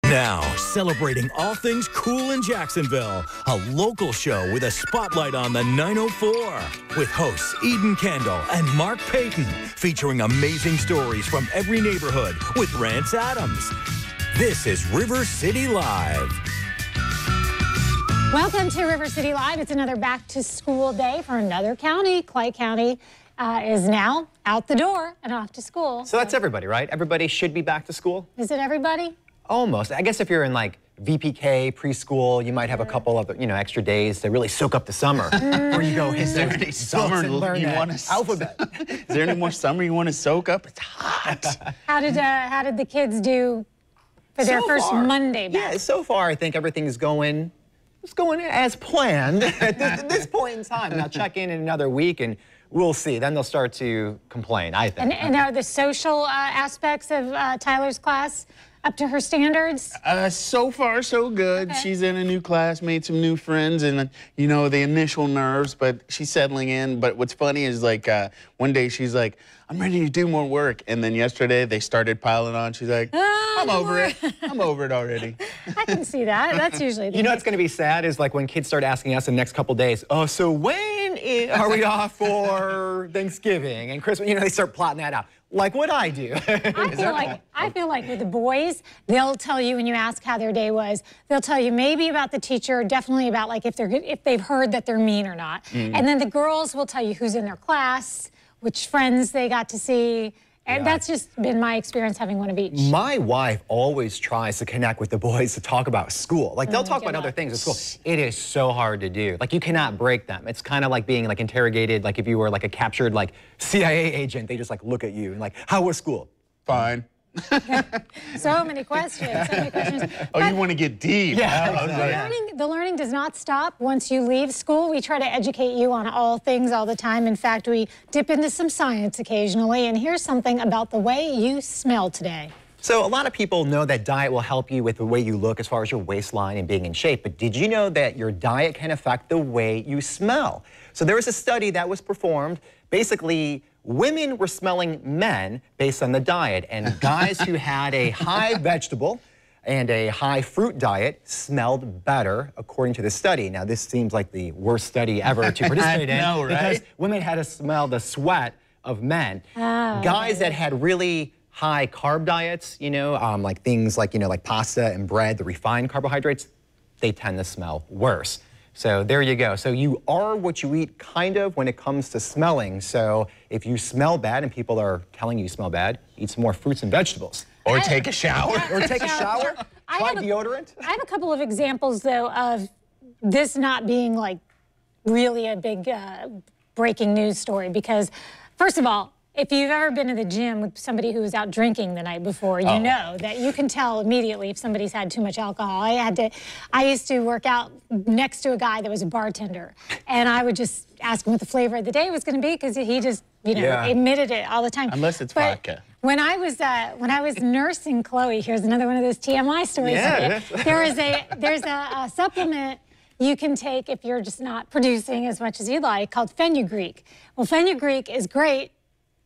Now, celebrating all things cool in Jacksonville, a local show with a spotlight on the 904 with hosts Eden Kendall and Mark Payton, featuring amazing stories from every neighborhood with Rance Adams. This is River City Live. Welcome to River City Live. It's another back-to-school day for another county. Clay County is now out the door and off to school. So that's everybody, right? Everybody should be back to school? Is it everybody? Almost. I guess if you're in like VPK, preschool, you might have a couple of, extra days to really soak up the summer. Or you go, is there any summer you want to alphabet? Is there any more summer you want to soak up? It's hot. How did the kids do for their first Monday back? Yeah, so far I think everything is going as planned at this point in time. Now check in another week and we'll see. Then they'll start to complain, I think. And are the social aspects of Tyler's class up to her standards? So far, so good. Okay. She's in a new class, made some new friends, and the initial nerves, but she's settling in. But what's funny is one day she's like, I'm ready to do more work. And then yesterday they started piling on. She's like, I'm over it. I'm over it already. I can see that. That's usually the what's going to be sad is like when kids start asking us in the next couple days, oh, so when are we off for Thanksgiving and Christmas? They start plotting that out. Like what I do. I feel like with the boys, they'll tell you when you ask how their day was, they'll tell you maybe about the teacher, definitely about like if they've heard that they're mean or not. And then the girls will tell you who's in their class, which friends they got to see. And that's just been my experience having one of each. My wife always tries to connect with the boys to talk about school. Like they'll talk about other things at school. It is so hard to do. Like you cannot break them. It's kind of like being like interrogated, like if you were like a captured like CIA agent, they just like look at you and like, how was school? Fine. So many questions, Oh, you want to get deep. Yeah. The learning does not stop once you leave school. We try to educate you on all things all the time. In fact, we dip into some science occasionally. And here's something about the way you smell today. So a lot of people know that diet will help you with the way you look as far as your waistline and being in shape. But did you know that your diet can affect the way you smell? So there was a study that was performed. Basically, women were smelling men based on the diet, and guys who had a high vegetable and a high fruit diet smelled better, according to the study. Now, this seems like the worst study ever to participate in. I know, right? Because women had to smell the sweat of men. Guys that had really high carb diets, like things like, like pasta and bread, the refined carbohydrates, they tend to smell worse. So there you go. So you are what you eat, kind of, when it comes to smelling. So if you smell bad and people are telling you smell bad, eat some more fruits and vegetables. Or take a shower. Or take a shower. Try deodorant. I have a couple of examples, though, of this not being like really a big breaking news story. Because, first of all, if you've ever been to the gym with somebody who was out drinking the night before, you know that you can tell immediately if somebody's had too much alcohol. I used to work out next to a guy that was a bartender, and I would just ask him what the flavor of the day was going to be because he just, admitted it all the time. Unless it's vodka. When I was nursing Chloe, here's another one of those TMI stories. Yeah. There's a supplement you can take if you're just not producing as much as you'd like called fenugreek. Well, fenugreek is great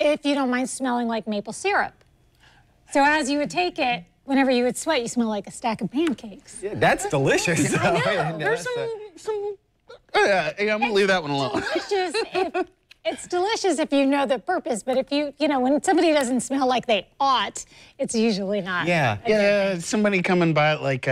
if you don't mind smelling like maple syrup. So as you would take it, whenever you would sweat, you smell like a stack of pancakes. Yeah, that's delicious. I know. There's some I'm going to leave that one alone. It's delicious if you know the purpose, but if when somebody doesn't smell like they ought, it's usually not. Yeah, somebody coming by, like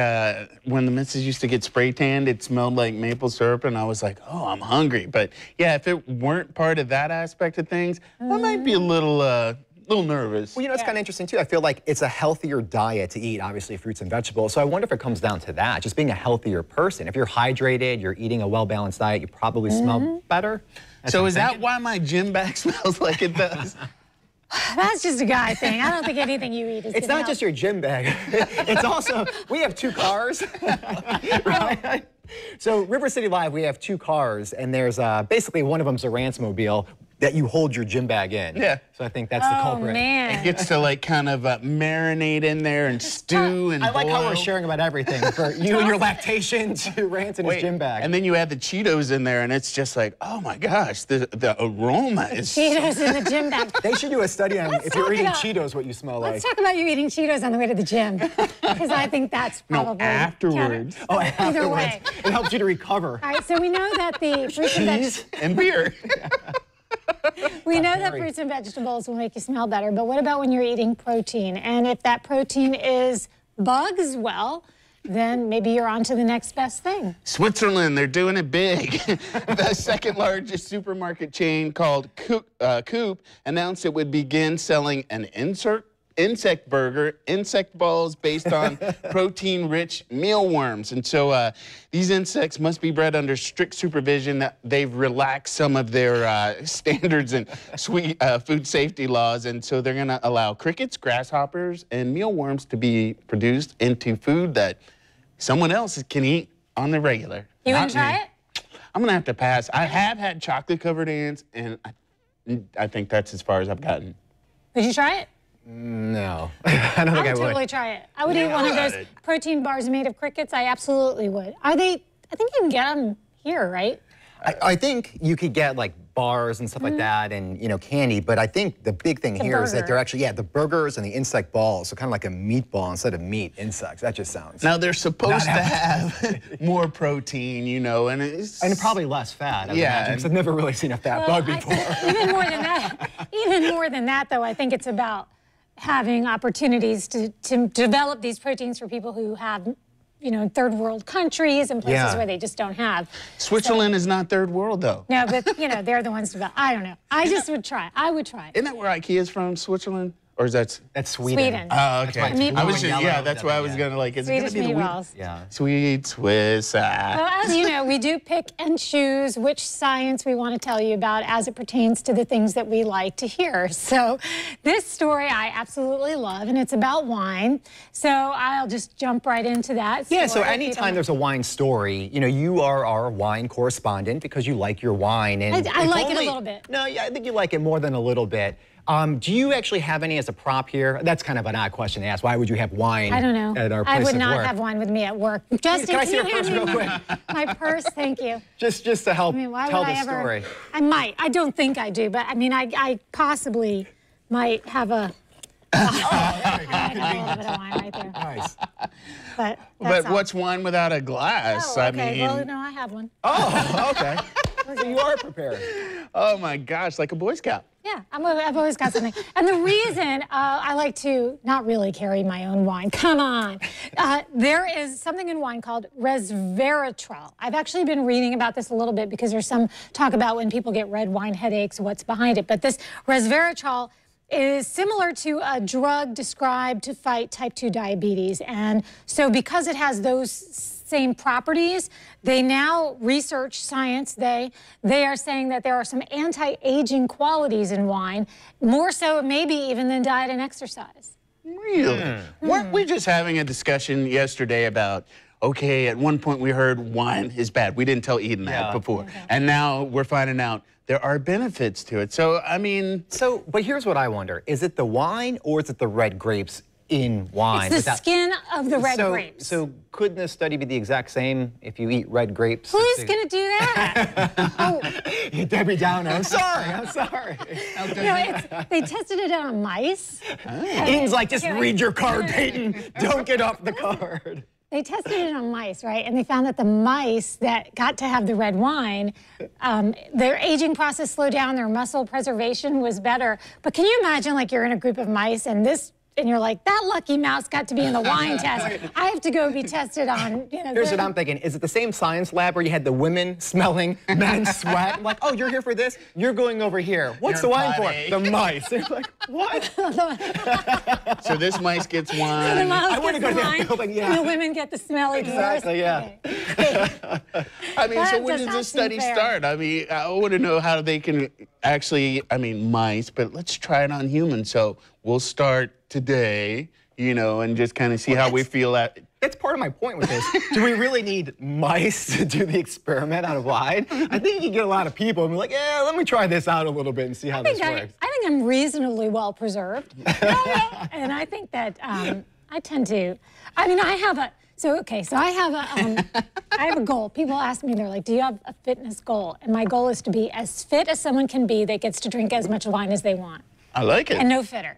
when the missus used to get spray tanned, it smelled like maple syrup, and I was like, oh, I'm hungry. But yeah, if it weren't part of that aspect of things, I might be a little nervous. Well, it's kind of interesting, too. I feel like it's a healthier diet to eat, obviously, fruits and vegetables. So I wonder if it comes down to that, just being a healthier person. If you're hydrated, you're eating a well-balanced diet, you probably smell better. So is that why my gym bag smells like it does? That's just a guy thing. I don't think anything you eat is It's not just your gym bag. It's also, we have 2 cars, right? So River City Live, we have 2 cars, and there's basically one of them's a Rance-mobile. that you hold your gym bag in. Yeah. So I think that's the Oh, culprit. man. It gets to like kind of marinate in there and stew and I like how boil. we're sharing about everything. For you and your lactation to Rance and his gym bag. And then you add the Cheetos in there, and it's just like, oh my gosh, the aroma is. Cheetos in the gym bag. They should do a study on if you're talk eating about- Cheetos, what you smell like. Let's talk about you eating Cheetos on the way to the gym, because I think that's probably afterwards. Oh, Either afterwards. way. It helps you to recover. All right, so we know that the fruits and Cheese. And beer. we know that fruits and vegetables will make you smell better, but what about when you're eating protein? And if that protein is bugs, well, then maybe you're on to the next best thing. Switzerland, they're doing it big. The second largest supermarket chain called Coop announced it would begin selling an insect burger, insect balls based on protein-rich mealworms. And so these insects must be bred under strict supervision. That they've relaxed some of their standards and food safety laws. And so they're going to allow crickets, grasshoppers, and mealworms to be produced into food that someone else can eat on the regular. You Not want to try me. it? I'm going to have to pass. I have had chocolate-covered ants, and I think that's as far as I've gotten. Would you try it? No, I don't think I would would. totally try it. I would eat one of those protein bars made of crickets. I absolutely would. Are they? I think you can get them here, right? I think you could get like bars and stuff like that, and candy. But I think the big thing here is that burger. they're actually the burgers and the insect balls, so kind of like a meatball instead of meat insects. That just sounds. Now they're supposed to have more protein, and it's And probably less fat. I would Yeah, imagine, 'cause I've never really seen a fat bug before. Even more than that, though, I think it's about having opportunities to develop these proteins for people who have, third world countries and places where they just don't have. Switzerland is not third world though. No, but they're the ones to. I don't know. I just would try. I would try it. Isn't that where IKEA is from, Switzerland? Or is that? That's Sweden. Sweden. Oh, okay. why it's blue I was and just, yellow. that's why I was gonna like. Is Swedish it gonna be the meatballs. Yeah. Sweet Swiss? Well, as you know, we do pick and choose which science we want to tell you about as it pertains to the things that we like to hear. So this story I absolutely love, and it's about wine. So I'll just jump right into that. Yeah, so story. anytime there's a wine story, you are our wine correspondent because you like your wine. And I if like it a only- little bit. No, yeah, I think you like it more than a little bit. Do you actually have any as a prop here? That's kind of an odd question to ask. Why would you have wine I don't know. at our place I would of not work? have wine with me at work. Justin, Can I see your hand purse me real quick? my purse? Thank you. Just to help I mean, why tell would the I ever? story. I might. I don't think I do, but I mean, I possibly might have a. I might have a little bit of wine right there. Nice. But But what's wine without a glass? Oh, I okay. mean, Well, no, I have one. Oh, okay. So you are prepared. oh my gosh, like a Boy Scout. Yeah, I've always got something. And the reason I like to not really carry my own wine, come on. There is something in wine called resveratrol. I've actually been reading about this a little bit because there's some talk about when people get red wine headaches, what's behind it. But this resveratrol is similar to a drug described to fight type 2 diabetes. And so because it has those same properties, they now research science. They are saying that there are some anti-aging qualities in wine, more so maybe even than diet and exercise. Really? Weren't we just having a discussion yesterday about, okay, at one point we heard wine is bad. We didn't tell Eden that before. And now we're finding out there are benefits to it. So, I mean. So, but here's what I wonder. Is it the wine or is it the red grapes in wine? It's the skin of the red grapes. So couldn't this study be the exact same if you eat red grapes? Who's going to do that? Oh, Debbie Downer. I'm sorry. they tested it on mice. Eden's like, just read your card, Peyton. Don't get off the card. They tested it on mice, right? And they found that the mice that got to have the red wine, their aging process slowed down, their muscle preservation was better. But can you imagine, like, you're in a group of mice and you're like, that lucky mouse got to be in the wine test. I have to go be tested on, Here's what I'm thinking. Is it the same science lab where you had the women smelling men's sweat? I'm like, oh, you're here for this? You're going over here. What's the wine for? The mice. They're like, what? So this mice gets The wine. mouse I wanna gets go to the that wine, building, yeah. and the women get the smelly Exactly, yeah. I mean, so That when does does not this seem study fair. start? I mean, I want to know how they can actually, mice, but let's try it on humans. So we'll start today, and just kind of see how we feel That's part of my point with this. Do we really need mice to do the experiment on wine? I think you get a lot of people and be like, yeah, let me try this out a little bit and see how this works. I think I'm reasonably well preserved. And I think that I tend to, I mean, I have a, so I have a goal. People ask me, they're like, do you have a fitness goal? And my goal is to be as fit as someone can be that gets to drink as much wine as they want. I like it. And no fitter.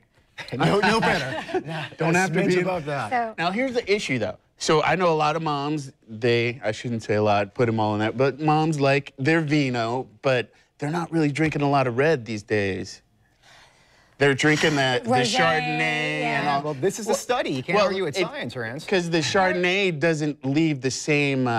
No better. Don't have to be above that. So, Now, here's the issue, though. So I know a lot of moms, I shouldn't say a lot, put them all in that, but moms like their vino, but they're not really drinking a lot of red these days. They're drinking the Chardonnay and all. Well, this is a study. You can't argue it's science, Rance. Because the Chardonnay doesn't leave the same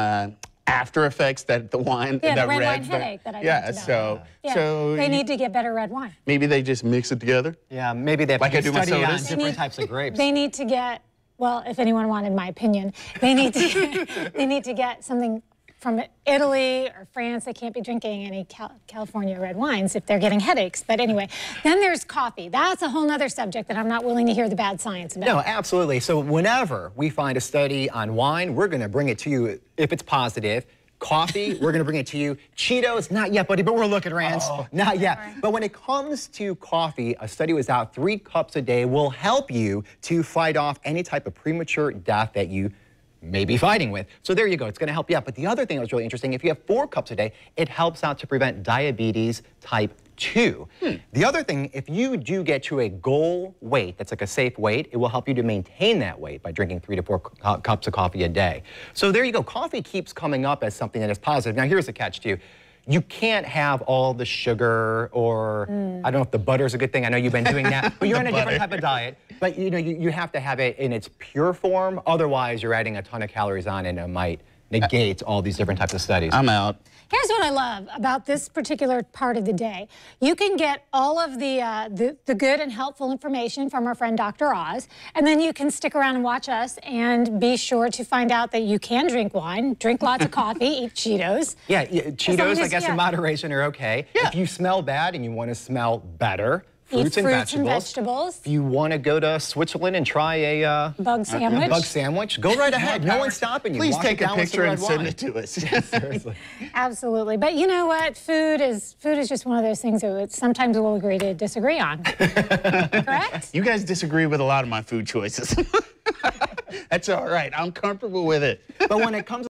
after effects that the wine, yeah, that the red wine but, headache that I yeah, talked about. So they need to get better red wine. Maybe they just mix it together. Yeah, maybe they have Like to I do my study on sodas. different types of grapes. They need to get, well, if anyone wanted my opinion, they need to get something from Italy or France. They can't be drinking any California red wines if they're getting headaches. But anyway, then there's coffee. That's a whole nother subject that I'm not willing to hear the bad science about. No, absolutely. So whenever we find a study on wine, we're going to bring it to you if it's positive. Coffee, we're going to bring it to you. Cheetos, not yet, buddy, but we're looking, Rance. Not yet. Sorry. But when it comes to coffee, a study was out 3 cups a day will help you to fight off any type of premature death that you may be fighting with. So there you go. It's going to help you out. But the other thing that was really interesting, if you have 4 cups a day, it helps out to prevent diabetes type 2. The other thing, if you do get to a goal weight, that's like a safe weight, it will help you to maintain that weight by drinking 3 to 4 cups of coffee a day. So there you go. Coffee keeps coming up as something that is positive. Now here's the catch too. You can't have all the sugar or, I don't know if the butter is a good thing. I know you've been doing that, but you're on a different type of diet. But you know, you have to have it in its pure form. Otherwise, you're adding a ton of calories on and it might negate all these different types of studies. I'm out. Here's what I love about this particular part of the day. You can get all of the good and helpful information from our friend Dr. Oz, and then you can stick around and watch us and be sure to find out that you can drink wine, drink lots of coffee, eat Cheetos. Yeah, Cheetos, I guess, in moderation are okay. Yeah. If you smell bad and you want to smell better, fruits and vegetables. If you want to go to Switzerland and try a bug sandwich, go right ahead. No one's stopping you. Please Wash take it a down with picture some and red send wine. it to us. Seriously. Absolutely. But you know what? Food is just one of those things that sometimes we'll agree to disagree on. Correct? You guys disagree with a lot of my food choices. That's all right. I'm comfortable with it. But when it comes